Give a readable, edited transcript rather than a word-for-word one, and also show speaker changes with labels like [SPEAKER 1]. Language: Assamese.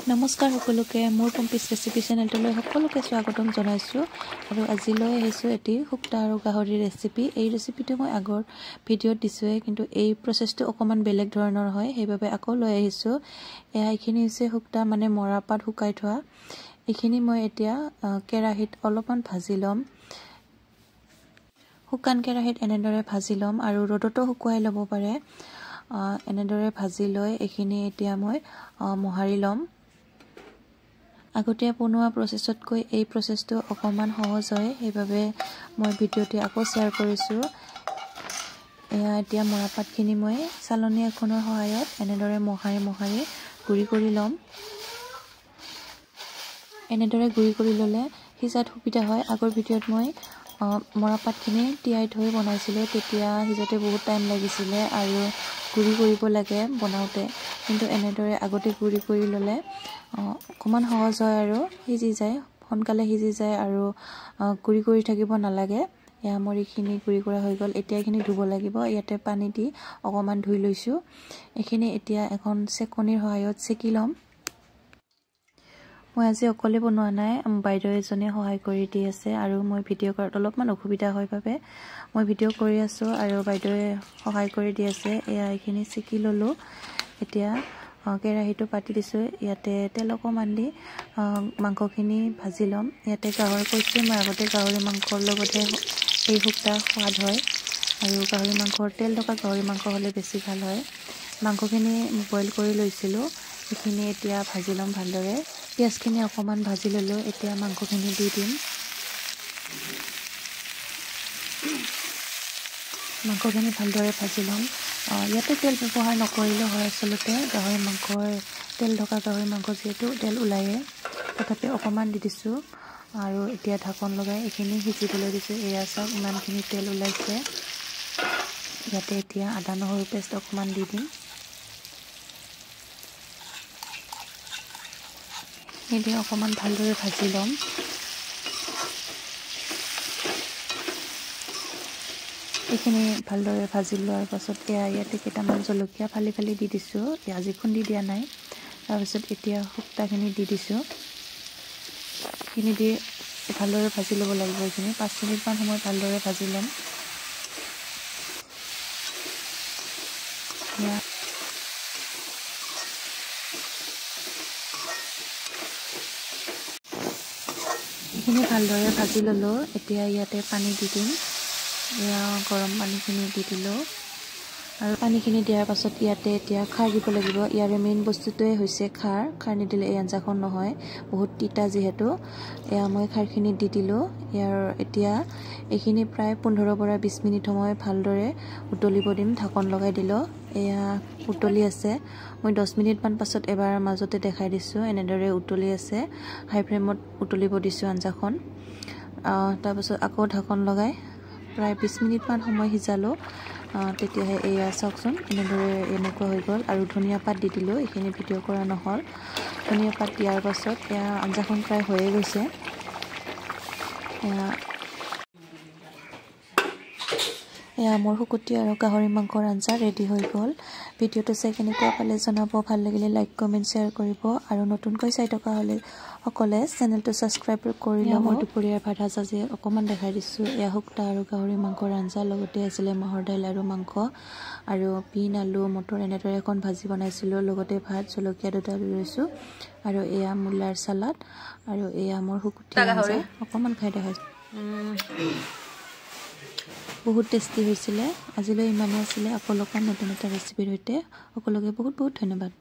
[SPEAKER 1] নমস্কাৰ সকলোকে মোৰ কম্পিছ ৰেচিপি চেনেলটোলৈ সকলোকে স্বাগতম জনাইছোঁ আৰু আজিলৈ আহিছোঁ এটি শুক্তা আৰু গাহৰি ৰেচিপি। এই ৰেচিপিটো মই আগৰ ভিডিঅ'ত দিছোঁৱে, কিন্তু এই প্ৰচেছটো অকণমান বেলেগ ধৰণৰ হয়, সেইবাবে আকৌ লৈ আহিছোঁ। এইখিনি হৈছে শুক্তা, মানে মৰা পাত শুকাই থোৱা। এইখিনি মই এতিয়া কেৰাহীত অলপমান ভাজি ল'ম। শুকান কেৰাহীত এনেদৰে ভাজি ল'ম আৰু ৰ'দতো শুকুৱাই ল'ব পাৰে। এনেদৰে ভাজি লৈ এইখিনি এতিয়া মই মোহাৰি ল'ম। আগতীয়া বনোৱা প্ৰচেছতকৈ এই প্ৰচেছটো অকণমান সহজ হয়, সেইবাবে মই ভিডিঅ'টি আকৌ শ্বেয়াৰ কৰিছোঁ। এতিয়া মৰাপাতখিনি মই চালনী এখনৰ সহায়ত এনেদৰে মোহাৰি গুড়ি কৰি ল'ম। এনেদৰে গুড়ি কৰি ল'লে সিজাত সুবিধা হয়। আগৰ ভিডিঅ'ত মই মৰাপাতখিনি তিয়াই থৈ বনাইছিলোঁ, তেতিয়া সিজাতে বহুত টাইম লাগিছিলে আৰু গুড়ি কৰিব লাগে বনাওঁতে, কিন্তু এনেদৰে আগতে গুড়ি কৰি ল'লে অকণমান সহজ হয় আৰু সিজি যায়, সোনকালে সিজি যায় আৰু গুড়ি কৰি থাকিব নালাগে। মোৰ এইখিনি গুড়ি কৰা হৈ গ'ল। এতিয়া এইখিনি ধুব লাগিব। ইয়াতে পানী দি অকণমান ধুই লৈছোঁ। এইখিনি এতিয়া এখন চেকনিৰ সহায়ত চেকি ল'ম। মই আজি অকলে বনোৱা নাই, বাইদেউ এজনীয়ে সহায় কৰি দি আছে আৰু মই ভিডিঅ' কৰাত অলপমান অসুবিধা হয় বাবে মই ভিডিঅ' কৰি আছোঁ আৰু বাইদেৱে সহায় কৰি দি আছে। এইখিনি চেকি ল'লোঁ। এতিয়া কেৰাহীটো পাতি দিছোঁ। ইয়াতে তেল অকণমান দি মাংসখিনি ভাজি ল'ম। ইয়াতে গাহৰি কৈছোঁ মই আগতে, গাহৰি মাংসৰ লগতহে এই শুক্তা সোৱাদ হয় আৰু গাহৰি মাংসৰ তেল থকা গাহৰি মাংস হ'লে বেছি ভাল হয়। মাংসখিনি বইল কৰি লৈছিলোঁ, সেইখিনি এতিয়া ভাজি ল'ম ভালদৰে। পিঁয়াজখিনি অকণমান ভাজি ল'লোঁ। এতিয়া মাংসখিনি দি দিম। মাংসখিনি ভালদৰে ভাজি ল'ম। ইয়াতে তেল ব্যৱহাৰ নকৰিলেও হয়, আচলতে গাহৰি মাংসৰ তেল থকা গাহৰি মাংস যিহেতু তেল ওলায়ে, তথাপি অকণমান দি দিছোঁ আৰু এতিয়া ঢাকন লগাই এইখিনি সিজিবলৈ দিছোঁ। এয়া চাওক ইমানখিনি তেল ওলাইছে। ইয়াতে এতিয়া আদা নহৰু পেষ্ট অকণমান দি দিম। সেইখিনি অকণমান ভালদৰে ভাজি ল'ম। এইখিনি ভালদৰে ভাজি লোৱাৰ পাছত ইয়াতে কেইটামান জলকীয়া ফালি দি দিছোঁ। আজি খুন্দি দিয়া নাই। তাৰপিছত এতিয়া শুক্তাখিনি দি দিছোঁ। এইখিনি দি ভালদৰে ভাজি ল'ব লাগিব। এইখিনি 5 মিনিটমান সময় ভালদৰে ভাজি ল'ম। এইখিনি ভালদৰে ভাজি ল'লোঁ। এতিয়া ইয়াতে পানী দি দিম। গৰম পানীখিনি দি দিলোঁ আৰু পানীখিনি দিয়াৰ পাছত ইয়াতে এতিয়া খাৰ দিব লাগিব। ইয়াৰে মেইন বস্তুটোৱে হৈছে খাৰ নিদিলে এই আঞ্জাখন নহয়, বহুত তিতা যিহেতু। মই খাৰখিনি দি দিলোঁ। এতিয়া এইখিনি প্ৰায় 15 পৰা 20 মিনিট সময় ভালদৰে উতলিব দিম। ঢাকন লগাই দিলোঁ। উতলি আছে। মই 10 মিনিটমান পাছত এবাৰ মাজতে দেখাই দিছোঁ। এনেদৰে উতলি আছে। হাই ফ্লেমত উতলিব দিছোঁ আঞ্জাখন। তাৰপাছত আকৌ ঢাকন লগাই প্ৰায় 20 মিনিটমান সময় সিজালোঁ। তেতিয়াহে চাওকচোন এনেকুৱা হৈ গ'ল আৰু ধনিয়া পাত দি দিলোঁ। এইখিনি ভিডিঅ' কৰা নহ'ল। ধনিয়া পাত দিয়াৰ পাছত আঞ্জাখন প্ৰায় হৈয়ে গৈছে। মোৰ শুকুতি আৰু গাহৰি মাংসৰ আঞ্জা ৰেডি হৈ গ'ল। ভিডিঅ'টো চাই কেনেকুৱা পালে জনাব। ভাল লাগিলে লাইক কমেণ্ট শ্বেয়াৰ কৰিব আৰু নতুনকৈ চাই থকা হ'লে সকলে চেনেলটো ছাবস্ক্ৰাইব কৰি ল'ব। মই দুপৰীয়াৰ ভাত সাজ অকণমান দেখাই দিছোঁ। শুক্তা আৰু গাহৰি মাংসৰ আঞ্জা, লগতে আছিলে মাহৰ দাইল আৰু মাংস আৰু বিন আলু মটৰ এনেদৰে এখন ভাজি বনাইছিলোঁ। লগতে ভাত, জলকীয়া দুটা লৈ লৈছোঁ আৰু মূলাৰ চালাড আৰু মোৰ শুকুতি আঞ্জা অকণমান খাই দেখাইছোঁ। বহুত টেষ্টি হৈছিলে। আজিলৈ ইমানেই আছিলে। আকৌ লগ পাম নতুন এটা ৰেচিপিৰ সৈতে। সকলোকে বহুত ধন্যবাদ।